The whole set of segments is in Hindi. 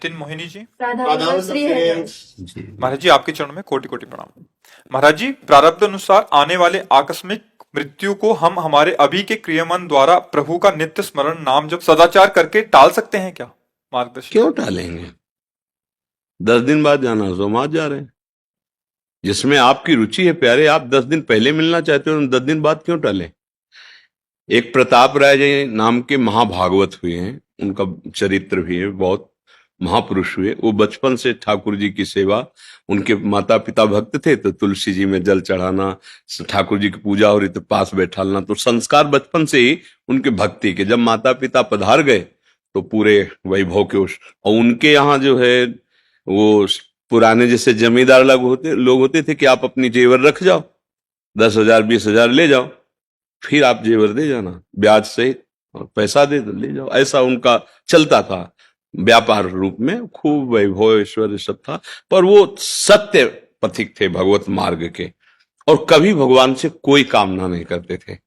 नितिन मोहिनी जी। राधा श्री है जी। महाराज जी आपके चरणों में कोटि कोटि प्रणाम। महाराज जी, प्रारब्ध अनुसार आने वाले आकस्मिक मृत्यु को हम हमारे अभी के क्रियामान द्वारा प्रभु का नित्य स्मरण नाम जब सदाचार करके टाल सकते हैं क्या? मार्गदर्शन। क्यों टालेंगे? 10 दिन बाद जाना तो हम आज जा रहे हैं। जिसमें आपकी रुचि है प्यारे, आप 10 दिन पहले मिलना चाहते हो, 10 दिन बाद क्यों टालें? एक प्रताप राय जी नाम के महाभागवत हुए हैं, उनका चरित्र भी है, बहुत महापुरुष हुए। वो बचपन से ठाकुर जी की सेवा, उनके माता पिता भक्त थे तो तुलसी जी में जल चढ़ाना, ठाकुर जी की पूजा हो रही तो पास बैठालना, तो संस्कार बचपन से ही उनके भक्ति के। जब माता पिता पधार गए तो पूरे वैभव के और उनके यहाँ जो है वो पुराने जैसे जमींदार लोग होते थे कि आप अपनी जेवर रख जाओ, 10,000 20,000 ले जाओ, फिर आप जेवर दे जाना ब्याज सहित, और पैसा दे ले जाओ। ऐसा उनका चलता था, व्यापार रूप में खूब वैभव ऐश्वर्य सब था। पर वो सत्य पथिक थे भगवत मार्ग के, और कभी भगवान से कोई कामना नहीं करते थे।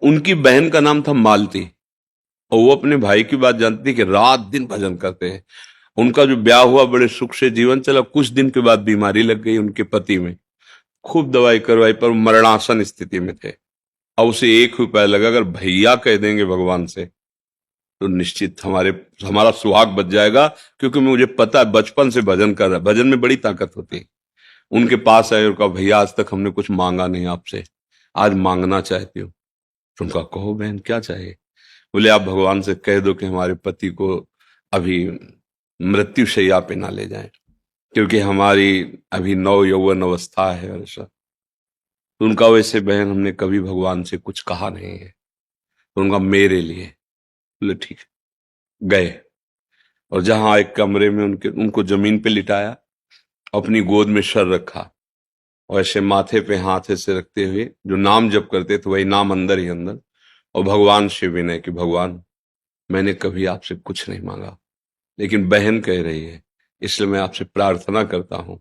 उनकी बहन का नाम था मालती, और वो अपने भाई की बात जानती थी कि रात दिन भजन करते हैं। उनका जो ब्याह हुआ बड़े सुख से जीवन चला, कुछ दिन के बाद बीमारी लग गई उनके पति में, खूब दवाई करवाई पर मरणासन स्थिति में थे। अब उसे 1 रुपया लगा, अगर भैया कह देंगे भगवान से तो निश्चित हमारा सुहाग बच जाएगा, क्योंकि मुझे पता है बचपन से भजन कर रहा है, भजन में बड़ी ताकत होती है। उनके पास आए और कहा भैया आज तक हमने कुछ मांगा नहीं आपसे, आज मांगना चाहती हूँ। तो उनका कहो बहन क्या चाहिए? बोले आप भगवान से कह दो कि हमारे पति को अभी मृत्यु शैया पे ना ले जाए, क्योंकि हमारी अभी नव यौवन अवस्था है। ऐसा तो उनका वैसे बहन हमने कभी भगवान से कुछ कहा नहीं है। तो उनका मेरे लिए, बोले ठीक है। गए और जहां एक कमरे में उनको जमीन पे लिटाया, अपनी गोद में सर रखा, और ऐसे माथे पे हाथ ऐसे रखते हुए जो नाम जप करते थे वही नाम अंदर ही अंदर, और भगवान से विनय कि भगवान मैंने कभी आपसे कुछ नहीं मांगा, लेकिन बहन कह रही है इसलिए मैं आपसे प्रार्थना करता हूं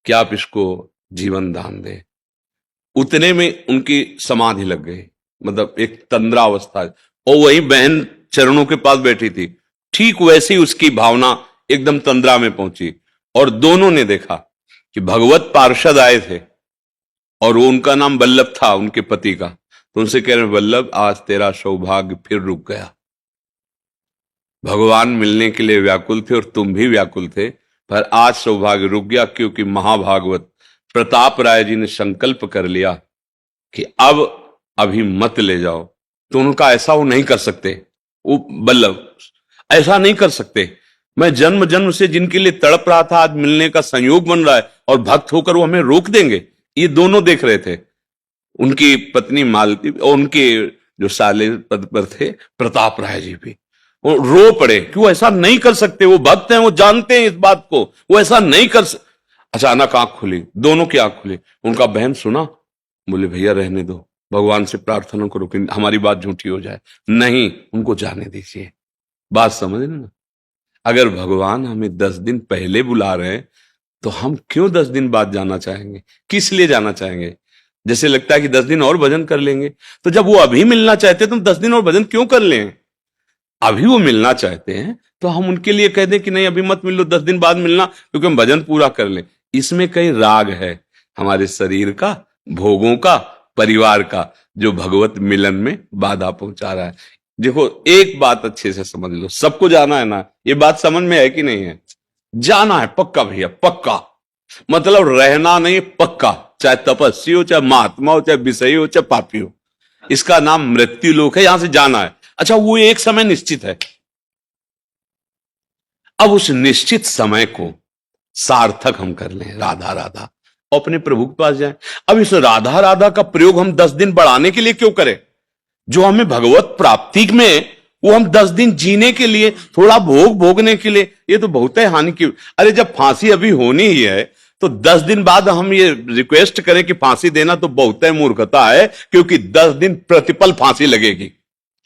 कि आप इसको जीवन दान दें। उतने में उनकी समाधि लग गई, मतलब एक तंद्रा अवस्था, और वही बहन चरणों के पास बैठी थी, ठीक वैसी उसकी भावना एकदम तंद्रा में पहुंची। और दोनों ने देखा कि भगवत पार्षद आए थे, और वो उनका नाम वल्लभ था उनके पति का। तो उनसे कह रहे वल्लभ आज तेरा सौभाग्य फिर रुक गया। भगवान मिलने के लिए व्याकुल थे और तुम भी व्याकुल थे, पर आज सौभाग्य रुक गया, क्योंकि महाभागवत प्रताप राय जी ने संकल्प कर लिया कि अब अभी मत ले जाओ। तो उनका ऐसा वो नहीं कर सकते, वो वल्लभ ऐसा नहीं कर सकते। मैं जन्म जन्म से जिनके लिए तड़प रहा था, आज मिलने का संयोग बन रहा है, और भक्त होकर वो हमें रोक देंगे? ये दोनों देख रहे थे, उनकी पत्नी मालती और उनके जो साले पद पर थे प्रताप राय जी भी। वो रो पड़े कि वो ऐसा नहीं कर सकते, वो भक्त हैं, वो जानते हैं इस बात को, वो ऐसा नहीं कर सकते। अचानक आंख खुली, दोनों की आंख खुली। उनका बहन सुना, बोले भैया रहने दो, भगवान से प्रार्थना करो कि हमारी बात झूठी हो जाए। नहीं, उनको जाने दीजिए। बात समझ ना, अगर भगवान हमें 10 दिन पहले बुला रहे हैं तो हम क्यों 10 दिन बाद जाना चाहेंगे? किस लिए जाना चाहेंगे? जैसे लगता है कि 10 दिन और भजन कर लेंगे। तो जब वो अभी मिलना चाहते हैं तो 10 दिन और भजन क्यों कर लें? अभी वो मिलना चाहते हैं तो हम उनके लिए कह दें कि नहीं अभी मत मिलो, 10 दिन बाद मिलना, क्योंकि हम भजन पूरा कर लें। इसमें कई राग है हमारे शरीर का, भोगों का, परिवार का, जो भगवत मिलन में बाधा पहुंचा रहा है। देखो एक बात अच्छे से समझ लो, सबको जाना है ना, ये बात समझ में है कि नहीं है? जाना है पक्का भैया, पक्का। मतलब रहना नहीं, पक्का। चाहे तपस्वी हो, चाहे महात्मा हो, चाहे विषयी हो, चाहे पापी हो, इसका नाम मृत्यु लोक है, यहां से जाना है। अच्छा, वो एक समय निश्चित है। अब उस निश्चित समय को सार्थक हम कर लें, राधा राधा, अपने प्रभु के पास जाएं। अब इस राधा राधा का प्रयोग हम 10 दिन बढ़ाने के लिए क्यों करें? जो हमें भगवत प्राप्ति में, वो हम 10 दिन जीने के लिए, थोड़ा भोग भोगने के लिए, ये तो बहुत है हानि की। अरे जब फांसी अभी होनी ही है तो 10 दिन बाद हम ये रिक्वेस्ट करें कि फांसी देना, तो बहुत है मूर्खता है, क्योंकि 10 दिन प्रतिपल फांसी लगेगी।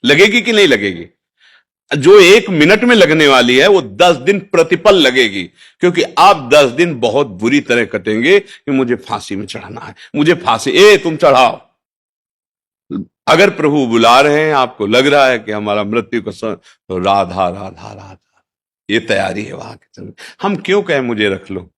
लगेगी कि नहीं लगेगी? जो 1 मिनट में लगने वाली है वो 10 दिन प्रतिपल लगेगी, क्योंकि आप 10 दिन बहुत बुरी तरह कटेंगे कि मुझे फांसी में चढ़ना है, मुझे फांसी, तुम चढ़ाओ। अगर प्रभु बुला रहे हैं, आपको लग रहा है कि हमारा मृत्यु का समय, तो राधा राधा राधा, ये तैयारी है वहां के चलने। हम क्यों कहें मुझे रख लो,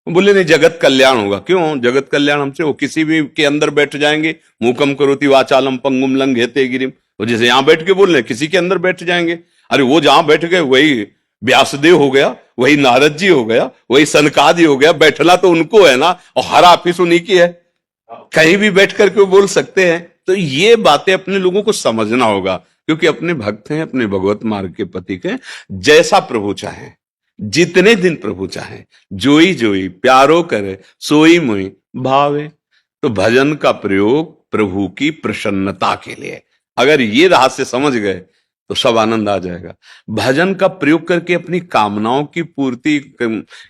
बोले नहीं जगत कल्याण होगा। क्यों जगत कल्याण हमसे? वो किसी भी के अंदर बैठ जाएंगे, मूकम करोति वाचालम पंगुम लंघयते गिरिम, तो जैसे यहां बैठ के बोल रहे किसी के अंदर बैठ जाएंगे। अरे वो जहां बैठ गए वही व्यासदेव हो गया, वही नारद जी हो गया, वही सनकादि हो गया, बैठना तो उनको है ना, और हर ऑफिस उन्हीं की है, कहीं भी बैठ करके वो बोल सकते हैं। तो ये बातें अपने लोगों को समझना होगा, क्योंकि अपने भक्त हैं, अपने भगवत मार्ग के पथिक हैं। जैसा प्रभु चाहे, जितने दिन प्रभु चाहे, जोई जोई प्यारो करे, सोई मोई भावे। तो भजन का प्रयोग प्रभु की प्रसन्नता के लिए, अगर ये रहस्य समझ गए तो सब आनंद आ जाएगा। भजन का प्रयोग करके अपनी कामनाओं की पूर्ति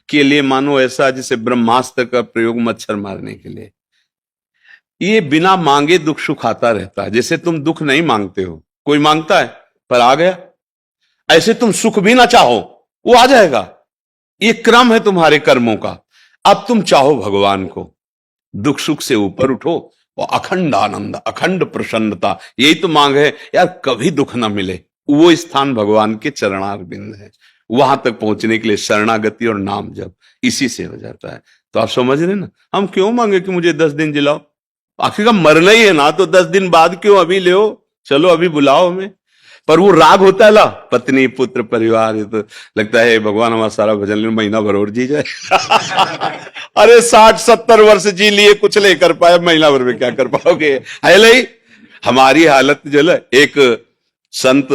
के लिए, मानो ऐसा जैसे ब्रह्मास्त्र का प्रयोग मच्छर मारने के लिए, ये बिना मांगे दुख सुख आता रहता है। जैसे तुम दुख नहीं मांगते हो, कोई मांगता है पर आ गया, ऐसे तुम सुख भी ना चाहो वो आ जाएगा। ये क्रम है तुम्हारे कर्मों का। अब तुम चाहो भगवान को, दुख सुख से ऊपर उठो और अखंड आनंद, अखंड प्रसन्नता, यही तो मांग है यार, कभी दुख ना मिले। वो स्थान भगवान के चरणारविंद है। वहां तक पहुंचने के लिए शरणागति और नाम जप, इसी से हो जाता है। तो आप समझ रहे ना, हम क्यों मांगे कि मुझे 10 दिन जिलाओ, आखिर का मरना ही है ना, तो 10 दिन बाद क्यों, अभी ले, चलो अभी बुलाओ हमें। पर वो राग होता है ला, पत्नी पुत्र परिवार, ये तो लगता है भगवान हमारा सारा भजन ले, महीना भर और जी जाए। अरे 60-70 वर्ष जी लिए, कुछ नहीं कर पाए, महीना भर में क्या कर पाओगे? है नहीं हमारी हालत जो है। एक संत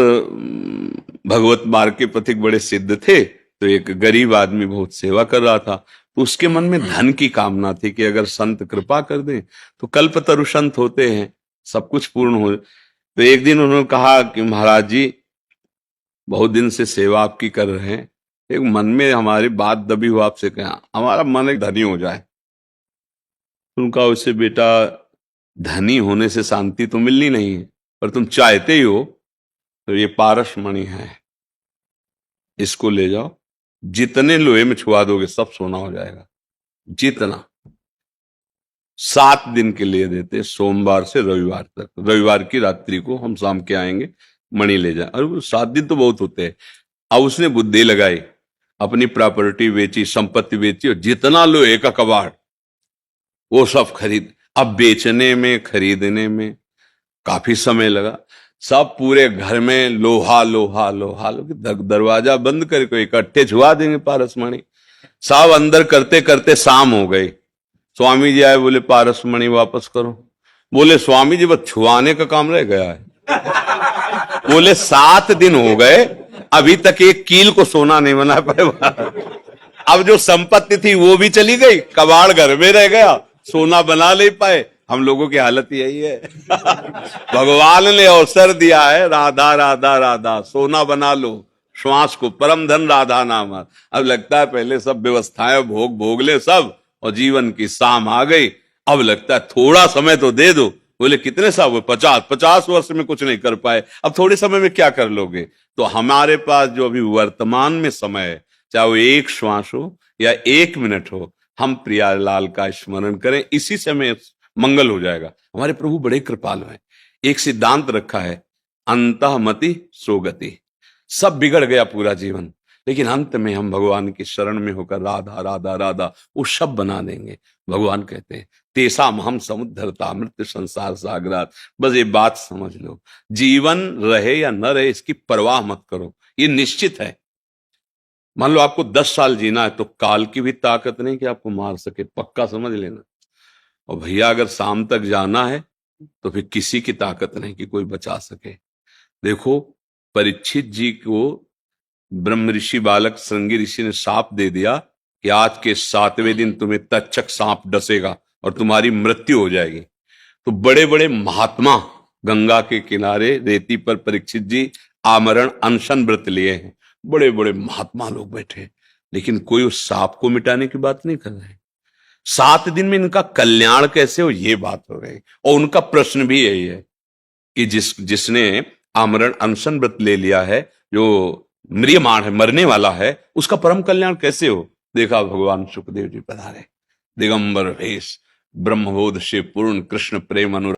भगवत मार्ग के पथिक बड़े सिद्ध थे, तो एक गरीब आदमी बहुत सेवा कर रहा था, तो उसके मन में धन की कामना थी कि अगर संत कृपा कर दें तो कल्पतरु संत होते हैं, सब कुछ पूर्ण हो। तो एक दिन उन्होंने कहा कि महाराज जी, बहुत दिन से सेवा आपकी कर रहे हैं, एक मन में हमारी बात दबी हो, आपसे कहा हमारा मन एक धनी हो जाए। उनका उससे बेटा, धनी होने से शांति तो मिलनी नहीं है, पर तुम चाहते ही हो तो ये पारस मणि है, इसको ले जाओ, जितने लोहे में छुआ दोगे सब सोना हो जाएगा। जितना 7 दिन के लिए देते, सोमवार से रविवार तक, रविवार की रात्रि को हम शाम के आएंगे, मणि ले जाए। और 7 दिन तो बहुत होते हैं। अब उसने बुद्धि लगाई, अपनी प्रॉपर्टी बेची, संपत्ति बेची, और जितना लोहे का कबाड़ वो सब खरीद। अब बेचने में खरीदने में काफी समय लगा। सब पूरे घर में लोहा लोहा लोहा, दरवाजा बंद करके इकट्ठे छुआ देंगे पारसमणि। सब अंदर करते करते शाम हो गई। स्वामी जी आए, बोले पारसमणि वापस करो। बोले स्वामी जी बस छुआने का काम रह गया है। बोले 7 दिन हो गए, अभी तक एक कील को सोना नहीं बना पाए। अब जो संपत्ति थी वो भी चली गई, कबाड़ घर में रह गया, सोना बना नहीं पाए। हम लोगों की हालत यही है। भगवान ने अवसर दिया है, राधा राधा राधा, सोना बना लो श्वास को, परम धन राधा नाम। अब लगता है पहले सब व्यवस्थाएं भोग भोग ले सब, और जीवन की शाम आ गई। अब लगता है थोड़ा समय तो दे दो। बोले कितने साल हुए? 50 वर्ष में कुछ नहीं कर पाए, अब थोड़े समय में क्या कर लोगे? तो हमारे पास जो अभी वर्तमान में समय है, चाहे वो 1 श्वास हो या 1 मिनट हो, हम प्रियालाल का स्मरण करें, इसी समय मंगल हो जाएगा। हमारे प्रभु बड़े कृपालु हैं। एक सिद्धांत रखा है, अंतःमति सोगति। सब बिगड़ गया पूरा जीवन, लेकिन अंत में हम भगवान की शरण में होकर राधा राधा राधा वो सब बना देंगे। भगवान कहते हैं तेसाम हम समुद्धरता मृत्यु संसार सागरात। बस ये बात समझ लो, जीवन रहे या न रहे इसकी परवाह मत करो, ये निश्चित है। मान लो आपको 10 साल जीना है, तो काल की भी ताकत नहीं कि आपको मार सके, पक्का समझ लेना। और भैया अगर शाम तक जाना है तो फिर किसी की ताकत नहीं कि कोई बचा सके। देखो परीक्षित जी को ब्रह्म ऋषि बालक श्रृंगी ऋषि ने साप दे दिया कि आज के 7वें दिन तुम्हें तक्षक सांप डसेगा और तुम्हारी मृत्यु हो जाएगी। तो बड़े बड़े महात्मा गंगा के किनारे रेती पर परीक्षित जी आमरण अनशन व्रत लिए हैं। बड़े बड़े महात्मा लोग बैठे, लेकिन कोई उस सांप को मिटाने की बात नहीं कर रहे। 7 दिन में इनका कल्याण कैसे हो, ये बात हो रही। और उनका प्रश्न भी यही है कि जिसने आमरण अनशन व्रत ले लिया है, जो म्रियमाण है, मरने वाला है, उसका परम कल्याण कैसे हो। देखा भगवान सुखदेव जी पधारे, दिगंबर भेष, ब्रह्मबोध से पूर्ण, कृष्ण प्रेम अनुराग।